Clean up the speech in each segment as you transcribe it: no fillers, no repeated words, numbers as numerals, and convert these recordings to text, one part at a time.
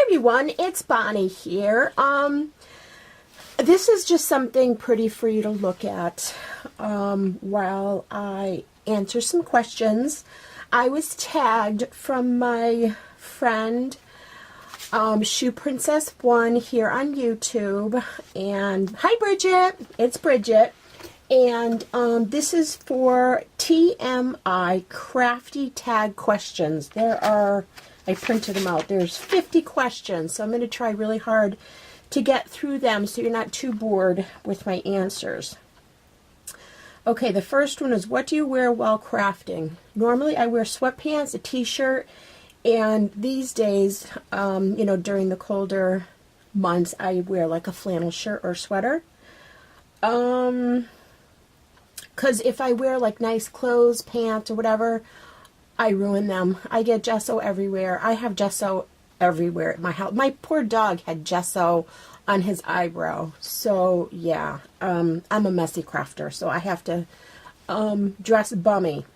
everyone, it's Bonnie here. This is just something pretty for you to look at while I answer some questions. I was tagged from my friend Shoe Princess 1 here on YouTube, and hi Bridget, it's Bridget, and this is for TMI Crafty Tag questions. There are, I printed them out, there's 50 questions, so I'm going to try really hard to get through them so you're not too bored with my answers. Okay, the first one is, what do you wear while crafting? Normally I wear sweatpants, a t-shirt, and these days, you know, during the colder months, I wear like a flannel shirt or sweater. Because if I wear like nice clothes, pants, or whatever, I ruin them. I get gesso everywhere. I have gesso everywhere at my house. My poor dog had gesso on his eyebrow. So yeah, I'm a messy crafter, so I have to dress bummy.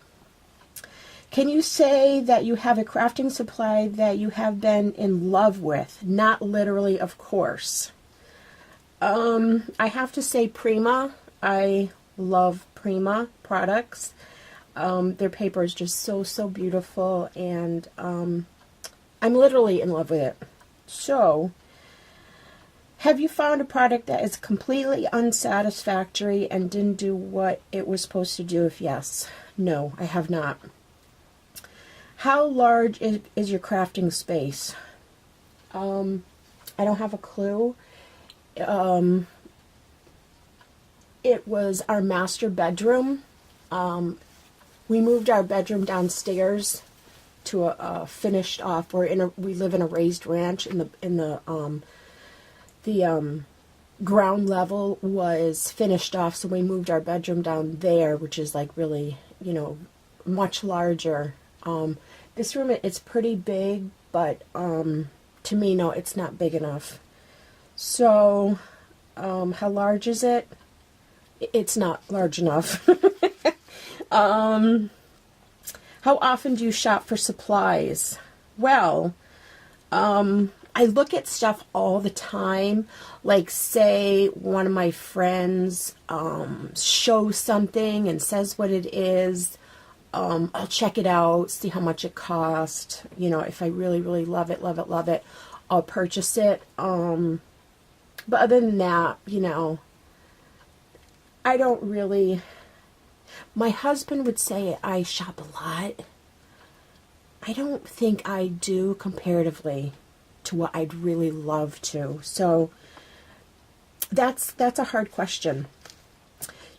Can you say that you have a crafting supply that you have been in love with? Not literally, of course. I have to say Prima. I love Prima products. Their paper is just so beautiful, and I'm literally in love with it. So, have you found a product that is completely unsatisfactory and didn't do what it was supposed to do? If yes. No, I have not. How large is your crafting space? I don't have a clue. It was our master bedroom. We moved our bedroom downstairs to a finished off. We live in a raised ranch. The ground level was finished off, so we moved our bedroom down there, which is like really, you know, much larger. This room, it's pretty big, but to me, no, it's not big enough. So, how large is it? It's not large enough. How often do you shop for supplies? Well, I look at stuff all the time. Like, say one of my friends shows something and says what it is. I'll check it out, see how much it costs. You know, if I really love it, I'll purchase it. But other than that, you know, I don't really. My husband would say I shop a lot. I don't think I do comparatively to what I'd really love to. So that's a hard question.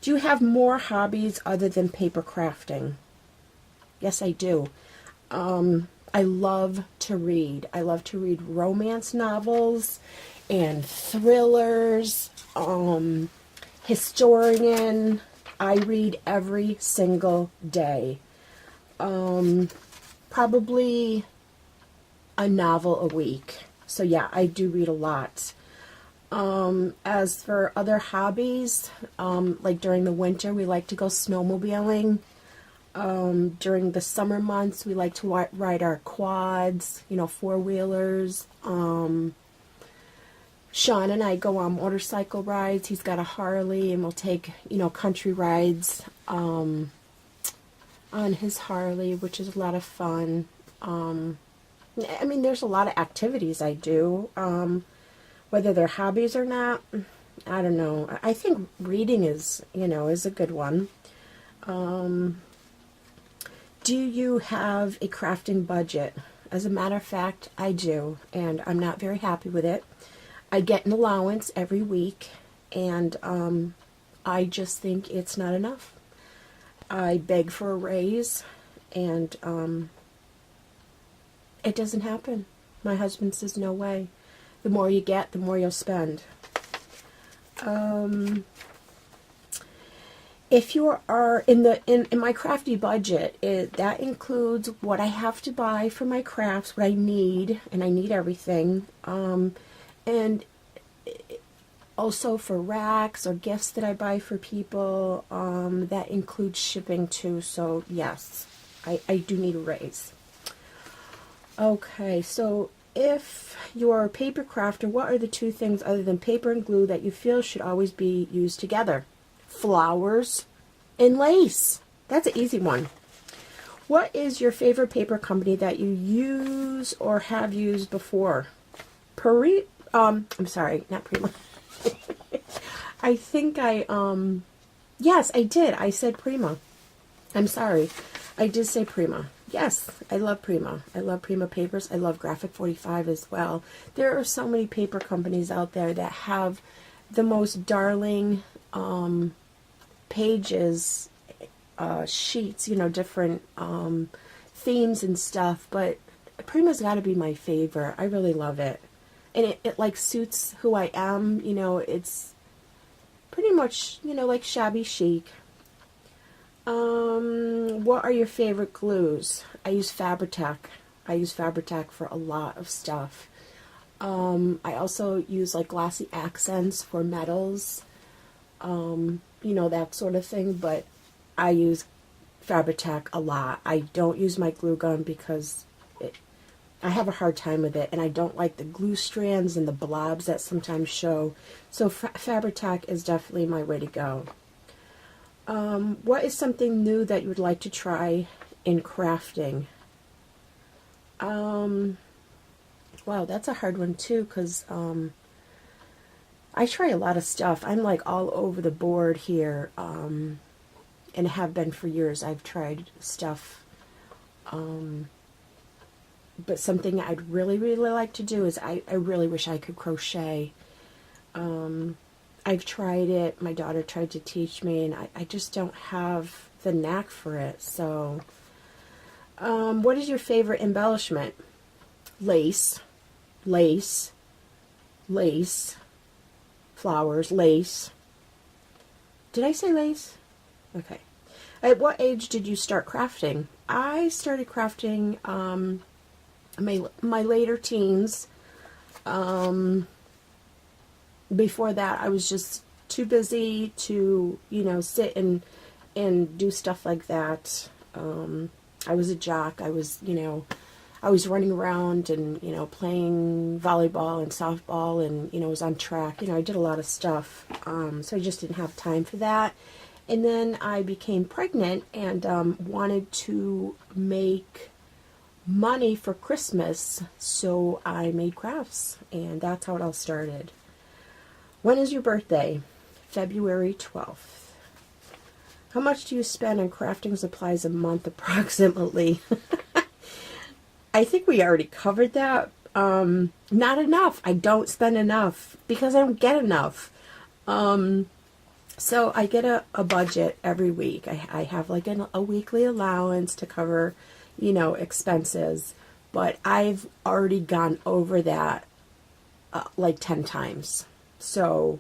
Do you have more hobbies other than paper crafting? Yes, I do. I love to read. I love to read romance novels and thrillers, historian. I read every single day. Probably a novel a week. So yeah, I do read a lot. As for other hobbies, like during the winter, we like to go snowmobiling. During the summer months, we like to ride our quads, you know, four-wheelers. Sean and I go on motorcycle rides. He's got a Harley, and we'll take, you know, country rides on his Harley, which is a lot of fun. I mean, there's a lot of activities I do. Whether they're hobbies or not, I don't know. I think reading is, you know, is a good one. Do you have a crafting budget? As a matter of fact, I do, and I'm not very happy with it. I get an allowance every week, and I just think it's not enough. I beg for a raise, and it doesn't happen. My husband says, no way. The more you get, the more you'll spend. If you are in my crafty budget, that includes what I have to buy for my crafts, what I need, and I need everything. And also for racks or gifts that I buy for people, that includes shipping too. So yes, I do need a raise. Okay, so If you're a paper crafter, what are the two things other than paper and glue that you feel should always be used together? Flowers and lace. That's an easy one. What is your favorite paper company that you use or have used before? I'm sorry, not Prima. I think yes, I did. I said Prima. I'm sorry. I did say Prima. Yes, I love Prima. I love Prima papers. I love Graphic 45 as well. There are so many paper companies out there that have the most darling pages, sheets, you know, different themes and stuff, but Prima's got to be my favorite. I really love it. And it like suits who I am, you know, it's pretty much, you know, like shabby chic. What are your favorite glues? I use Fabri-Tac. I use Fabri-Tac for a lot of stuff. I also use like glossy accents for metals, you know, that sort of thing, but I use Fabri-Tac a lot. I don't use my glue gun because I have a hard time with it, and I don't like the glue strands and the blobs that sometimes show. So Fabri-Tac is definitely my way to go. What is something new that you would like to try in crafting? Wow, that's a hard one too, because I try a lot of stuff. I'm like all over the board here, and have been for years. I've tried stuff, but something I'd really, really like to do is I really wish I could crochet. I've tried it. My daughter tried to teach me, and I just don't have the knack for it. So, what is your favorite embellishment? Lace, lace, lace, flowers, lace. Did I say lace? Okay. At what age did you start crafting? I started crafting my later teens. Before that, I was just too busy to, you know, sit and do stuff like that. I was a jock. I was, you know, I was running around and, you know, playing volleyball and softball and, you know, was on track. You know, I did a lot of stuff. So I just didn't have time for that. And then I became pregnant and wanted to make money for Christmas. So I made crafts, and that's how it all started. When is your birthday? February 12th. How much do you spend on crafting supplies a month approximately? I think we already covered that. Not enough. I don't spend enough because I don't get enough. So I get a budget every week. I have like a weekly allowance to cover, you know, expenses. But I've already gone over that like 10 times. So,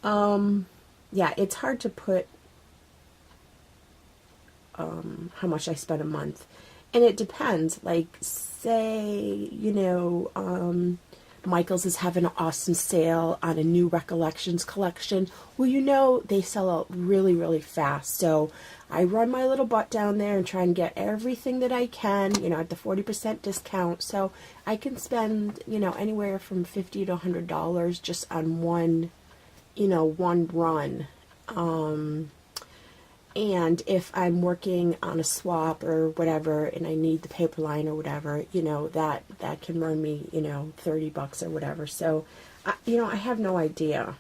yeah, it's hard to put how much I spend a month. And it depends. Like, say, you know, Michael's is having an awesome sale on a new Recollections collection. Well, you know, they sell out really, really fast. So I run my little butt down there and try and get everything that I can, you know, at the 40% discount. So I can spend, you know, anywhere from $50 to $100 just on one, you know, one run. And if I'm working on a swap or whatever and I need the paper line or whatever, you know, that can run me, you know, $30 or whatever. So, you know, I have no idea.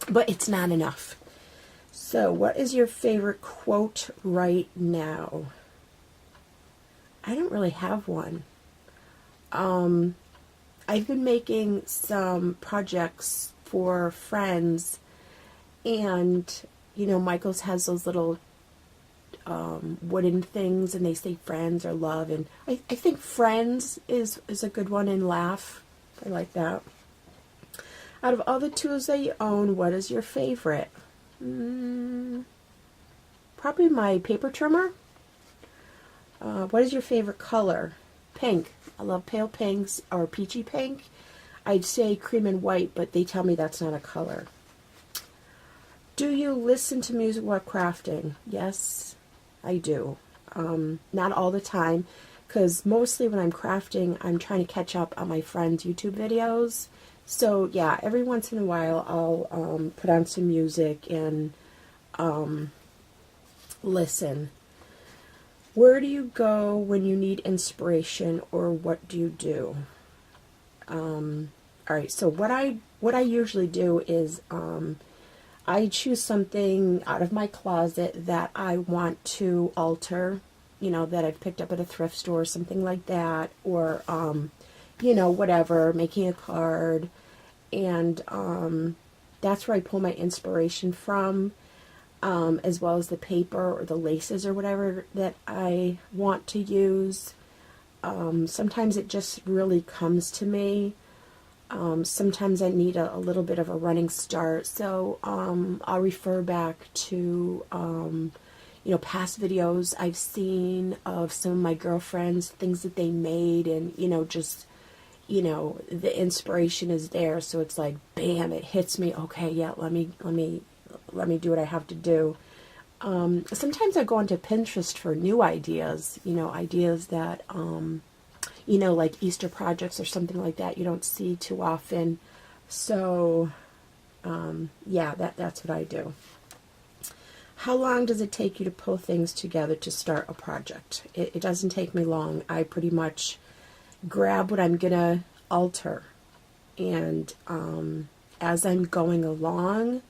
But it's not enough. So, what is your favorite quote right now? I don't really have one. I've been making some projects for friends, and you know, Michael's has those little wooden things, and they say friends or love, and I think friends is a good one, and laugh. I like that. Out of all the tools that you own, what is your favorite? Probably my paper trimmer. What is your favorite color? Pink. I love pale pinks or peachy pink. I'd say cream and white, but they tell me that's not a color. Do you listen to music while crafting? Yes, I do. Not all the time. because mostly when I'm crafting, I'm trying to catch up on my friends' YouTube videos. So yeah, every once in a while I'll put on some music and listen. Where do you go when you need inspiration, or what do you do? All right, so what I usually do is I choose something out of my closet that I want to alter, you know, that I've picked up at a thrift store, something like that, or you know, whatever, making a card, and that's where I pull my inspiration from, as well as the paper or the laces or whatever that I want to use. Sometimes it just really comes to me. Sometimes I need a little bit of a running start, so I'll refer back to you know, past videos I've seen of some of my girlfriends, things that they made, and you know, just, you know, the inspiration is there, so it's like bam, it hits me. Okay, yeah, let me do what I have to do. Sometimes I go onto Pinterest for new ideas, you know, ideas that you know, like Easter projects or something like that you don't see too often. So yeah, that's what I do. How long does it take you to pull things together to start a project? It doesn't take me long. I pretty much grab what I'm gonna alter, and as I'm going along,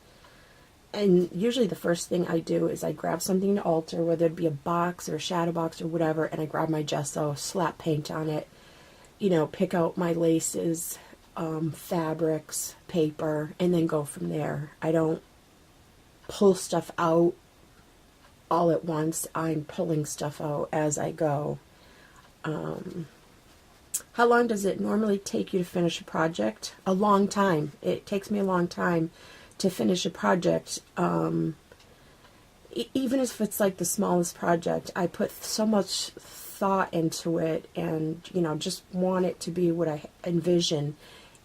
and usually the first thing I do is I grab something to alter, whether it be a box or a shadow box or whatever, and I grab my gesso, slap paint on it, you know, pick out my laces, fabrics, paper, and then go from there. I don't pull stuff out all at once. I'm pulling stuff out as I go. How long does it normally take you to finish a project? A long time. It takes me a long time to finish a project. Even if it's like the smallest project, I put so much thought into it, and you know, just want it to be what I envision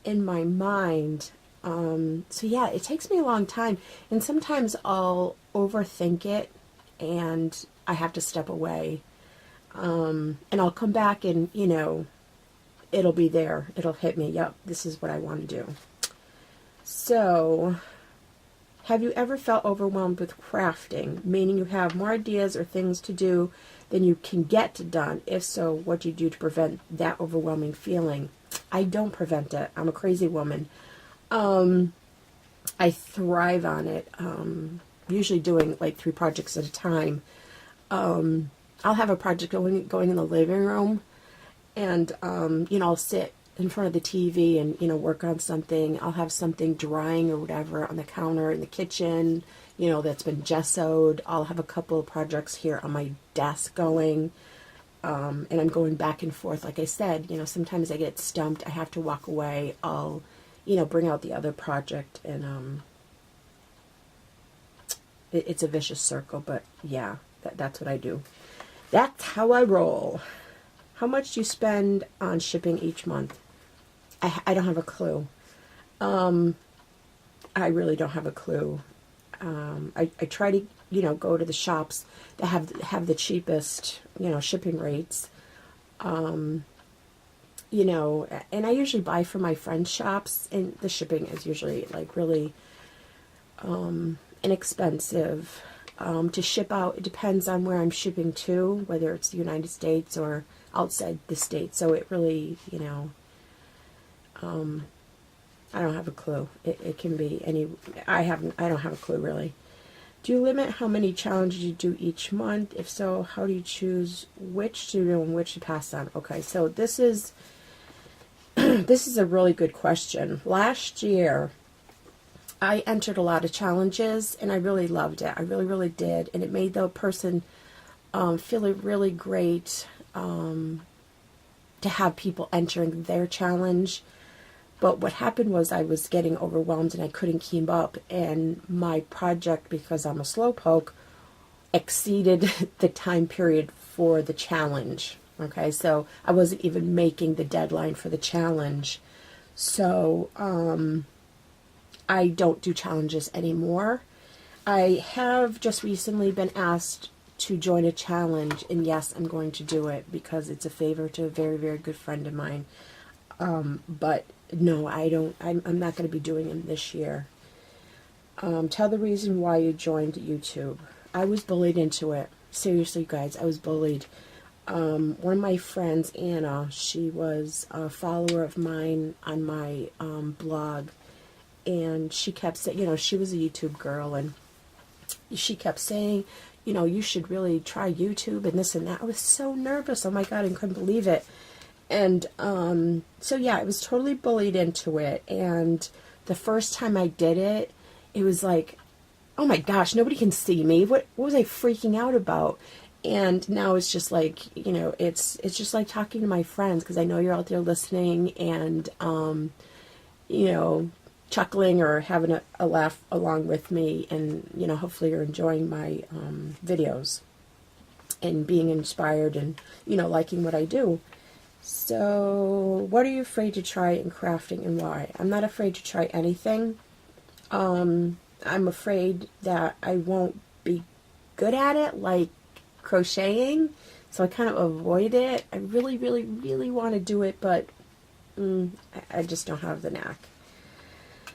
in my mind. So yeah, it takes me a long time, and sometimes I'll overthink it and I have to step away, and I'll come back and, you know, it'll be there, it'll hit me, yep, this is what I want to do. So have you ever felt overwhelmed with crafting, meaning you have more ideas or things to do than you can get done? If so, what do you do to prevent that overwhelming feeling? I don't prevent it. I'm a crazy woman. I thrive on it. Usually doing like 3 projects at a time. I'll have a project going in the living room, and you know, I'll sit in front of the TV and, you know, work on something. I'll have something drying or whatever on the counter in the kitchen, you know, that's been gessoed. I'll have a couple of projects here on my desk going, and I'm going back and forth. Like I said, you know, sometimes I get stumped, I have to walk away. I'll, you know, bring out the other project, and it's a vicious circle, but yeah, that's what I do. That's how I roll. How much do you spend on shipping each month? I don't have a clue. I really don't have a clue. I try to, you know, go to the shops that have the cheapest, you know, shipping rates. You know, and I usually buy from my friends' shops, and the shipping is usually like really inexpensive. To ship out, it depends on where I'm shipping to, whether it's the United States or outside the state. So it really, you know, I don't have a clue. It can be any. I don't have a clue really. Do you limit how many challenges you do each month? If so, how do you choose which to do and which to pass on? Okay, so this is this is a really good question. Last year, I entered a lot of challenges, and I really loved it. I really, really did. And it made the person feel really great to have people entering their challenge. But what happened was I was getting overwhelmed and I couldn't keep up. And my project, because I'm a slowpoke, exceeded the time period for the challenge. Okay, so I wasn't even making the deadline for the challenge. So, I don't do challenges anymore. I have just recently been asked to join a challenge, and yes, I'm going to do it because it's a favor to a very, very good friend of mine. But no, I don't. I'm not going to be doing them this year. Tell the reason why you joined YouTube. I was bullied into it. Seriously, guys, I was bullied. One of my friends, Anna, she was a follower of mine on my blog, and she kept saying, you know, she was a YouTube girl, and she kept saying, you know, you should really try YouTube and this and that. I was so nervous. Oh my God, I couldn't believe it. And so yeah, I was totally bullied into it. And the first time I did it, it was like, oh my gosh, nobody can see me. What was I freaking out about? And now it's just like, you know, it's just like talking to my friends, because I know you're out there listening and, you know, chuckling or having a laugh along with me. And, you know, hopefully you're enjoying my videos and being inspired and, you know, liking what I do. So what are you afraid to try in crafting and why? I'm not afraid to try anything. I'm afraid that I won't be good at it, like crocheting, so I kind of avoid it. I really, really, really want to do it, but I just don't have the knack.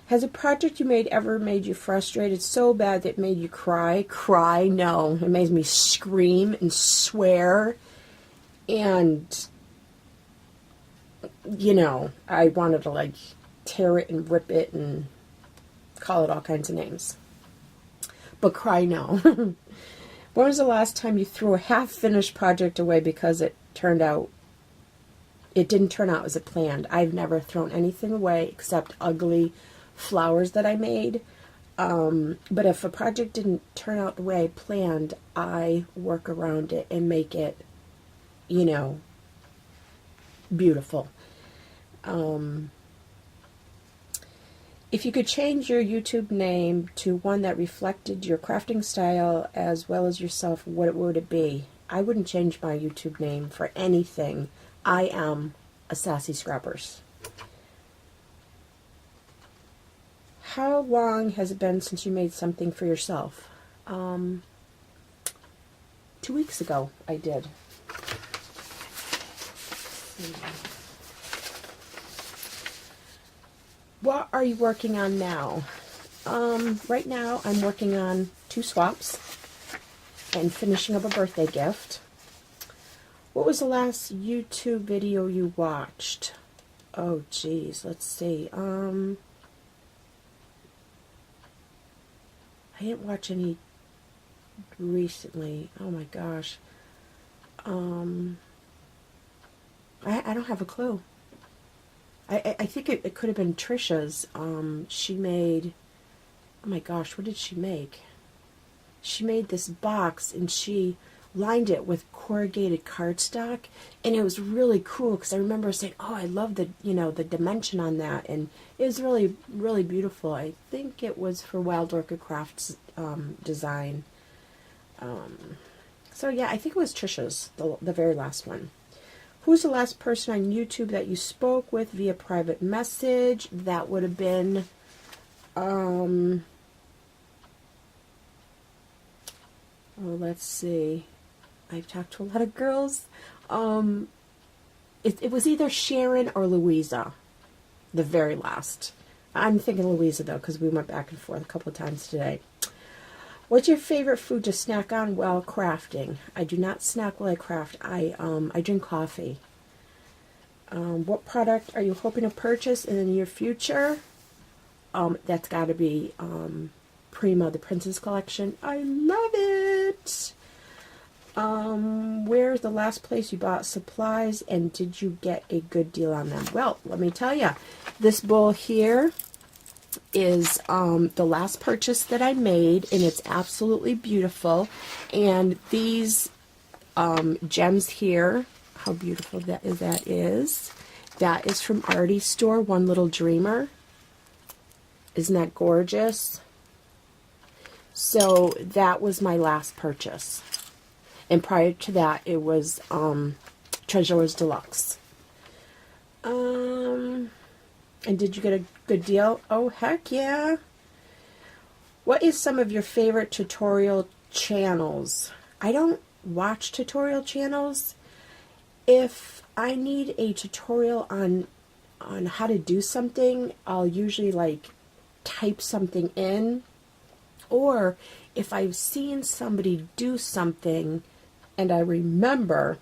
Has a project you made ever made you frustrated so bad that it made you cry? Cry? No. It made me scream and swear, and, you know, I wanted to, like, tear it and rip it and call it all kinds of names. But cry, no. When was the last time you threw a half-finished project away because it didn't turn out as it planned? I've never thrown anything away except ugly flowers that I made. But if a project didn't turn out the way I planned, I work around it and make it, you know, beautiful. If you could change your YouTube name to one that reflected your crafting style as well as yourself, what would it be? I wouldn't change my YouTube name for anything. I am a Sassy Scrappers. How long has it been since you made something for yourself? 2 weeks ago, I did. What are you working on now? Right now, I'm working on 2 swaps and finishing up a birthday gift. What was the last YouTube video you watched? Oh, geez, let's see. I didn't watch any recently. Oh my gosh. I don't have a clue. I think it could have been Trisha's. She made, oh my gosh, what did she make? She made this box and she lined it with corrugated cardstock, and it was really cool because I remember saying, oh, I love the, you know, the dimension on that, and it was really, really beautiful. I think it was for Wild Orchid Crafts design. So yeah, I think it was Trisha's, the very last one. Who's the last person on YouTube that you spoke with via private message? That would have been, oh, let's see. I've talked to a lot of girls. It was either Sharon or Louisa, the very last. I'm thinking Louisa, though, because we went back and forth a couple of times today. What's your favorite food to snack on while crafting? I do not snack while I craft. I drink coffee. What product are you hoping to purchase in the near future? That's got to be Prima, the Princess Collection. I love it. Where's the last place you bought supplies, and did you get a good deal on them? Well, let me tell you, this bowl here is the last purchase that I made, and it's absolutely beautiful. And these gems here, how beautiful that is. That is from Artie's store, One Little Dreamer. Isn't that gorgeous? So that was my last purchase. And prior to that, it was Treasures Deluxe. And did you get a good deal? Oh, heck yeah. What is some of your favorite tutorial channels? I don't watch tutorial channels. If I need a tutorial on how to do something, I'll usually like type something in, or if I've seen somebody do something and I remember,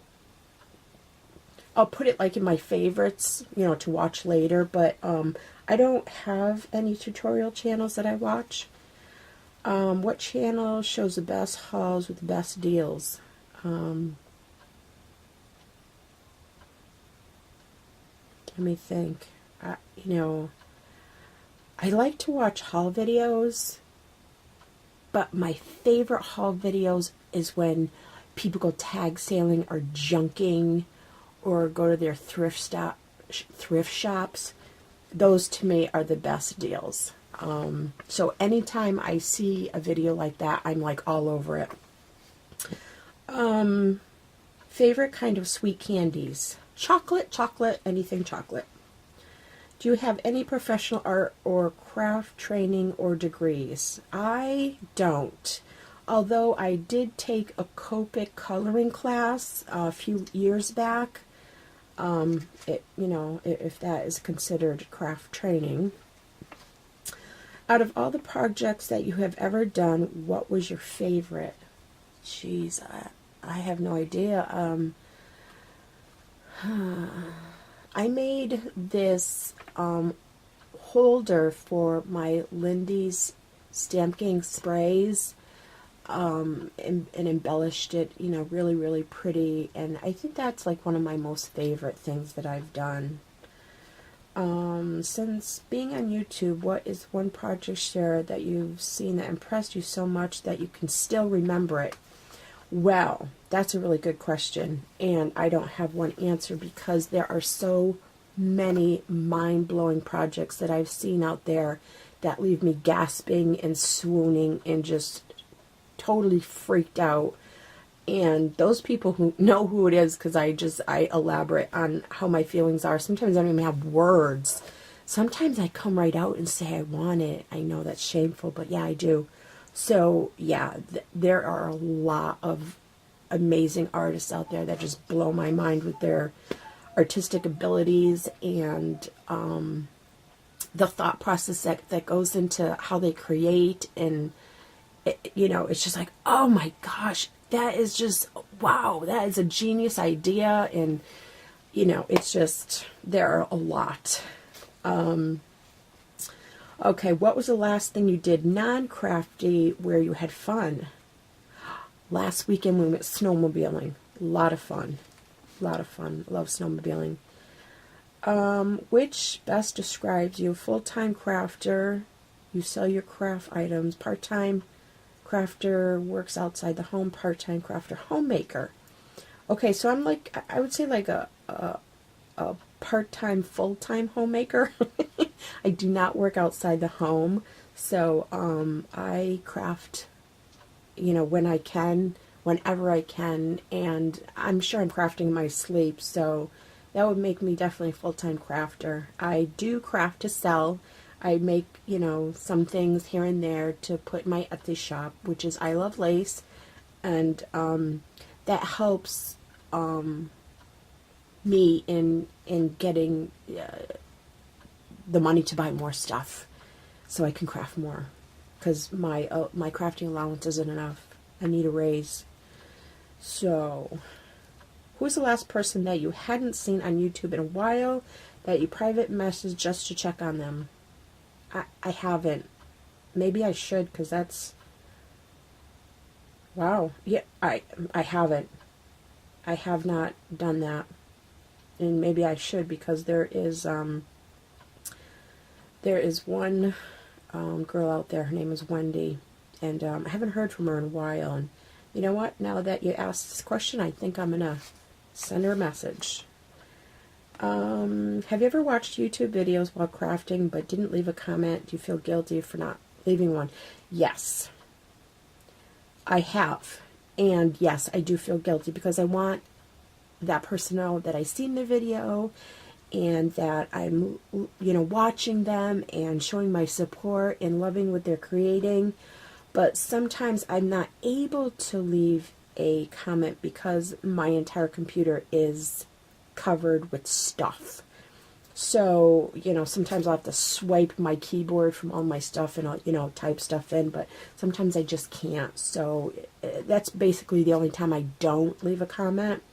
I'll put it like in my favorites, you know, to watch later. But I don't have any tutorial channels that I watch. What channel shows the best hauls with the best deals? Let me think. You know, I like to watch haul videos, but my favorite haul videos is when people go tag sailing or junking, or go to their thrift shops. Those to me are the best deals. So anytime I see a video like that, I'm like all over it. Favorite kind of sweet candies? Chocolate, anything chocolate. Do you have any professional art or craft training or degrees? I don't. Although I did take a Copic coloring class a few years back. You know, if that is considered craft training. Out of all the projects that you have ever done, what was your favorite? Jeez, I have no idea. I made this holder for my Lindy's Stamp Gang sprays. And embellished it, you know, really, really pretty. And I think that's like one of my most favorite things that I've done. Since being on YouTube, what is one project share that you've seen that impressed you so much that you can still remember it? Well, that's a really good question. And I don't have one answer because there are so many mind-blowing projects that I've seen out there that leave me gasping and swooning and just totally freaked out. And those people who know who it is, because I elaborate on how my feelings are. Sometimes I don't even have words. Sometimes I come right out and say I want it. I know that's shameful, but yeah, I do. So yeah, there are a lot of amazing artists out there that just blow my mind with their artistic abilities and the thought process that goes into how they create. And you know, it's just like, oh my gosh, that is just, wow, that is a genius idea. And, you know, it's just, there are a lot. Okay, what was the last thing you did non-crafty where you had fun? Last weekend we went snowmobiling. A lot of fun. A lot of fun. Love snowmobiling. Which best describes you? Full-time crafter. You sell your craft items. Part-time crafter, works outside the home. Part-time crafter, homemaker. Okay, so I'm like, I would say like a part-time, full-time homemaker. I do not work outside the home, so I craft, you know, when I can, whenever I can, and I'm sure I'm crafting in my sleep, so that would make me definitely a full-time crafter. I do craft to sell. I make, you know, some things here and there to put in my Etsy shop, which is I Love Lace, and that helps me in getting the money to buy more stuff, so I can craft more, because my crafting allowance isn't enough. I need a raise. So, who's the last person that you hadn't seen on YouTube in a while that you private message just to check on them? I haven't. Maybe I should, because that's, wow. Yeah, I haven't. I have not done that. And maybe I should, because there is one girl out there. Her name is Wendy, and I haven't heard from her in a while. And you know what? Now that you asked this question, I think I'm gonna send her a message. Have you ever watched YouTube videos while crafting but didn't leave a comment? Do you feel guilty for not leaving one? Yes, I have. And yes, I do feel guilty, because I want that person to know that I seen the video and that I'm, you know, watching them and showing my support and loving what they're creating. But sometimes I'm not able to leave a comment because my entire computer is covered with stuff. So, you know, sometimes I'll have to swipe my keyboard from all my stuff and I'll, you know, type stuff in, but sometimes I just can't. So that's basically the only time I don't leave a comment.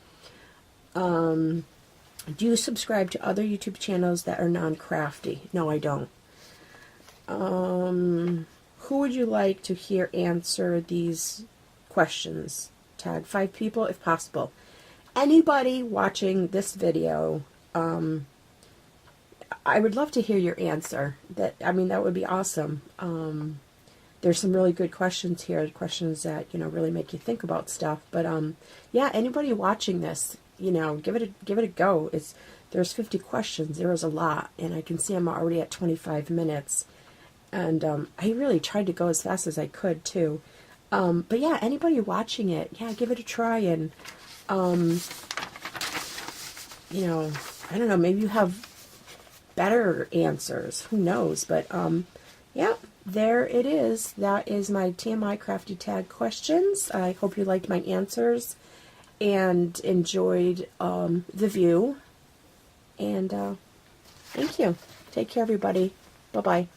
Do you subscribe to other YouTube channels that are non-crafty? No, I don't. Who would you like to hear answer these questions? Tag 5 people if possible. Anybody watching this video, I would love to hear your answer. That would be awesome. There's some really good questions here, questions that, you know, really make you think about stuff. But yeah, anybody watching this, you know, give it a go. There's 50 questions. There is a lot, and I can see I'm already at 25 minutes. And I really tried to go as fast as I could too. But yeah, anybody watching it, yeah, give it a try. And you know, I don't know, maybe you have better answers. Who knows? But yeah, there it is. That is my TMI Crafty Tag questions. I hope you liked my answers and enjoyed the view. And thank you. Take care, everybody. Bye-bye.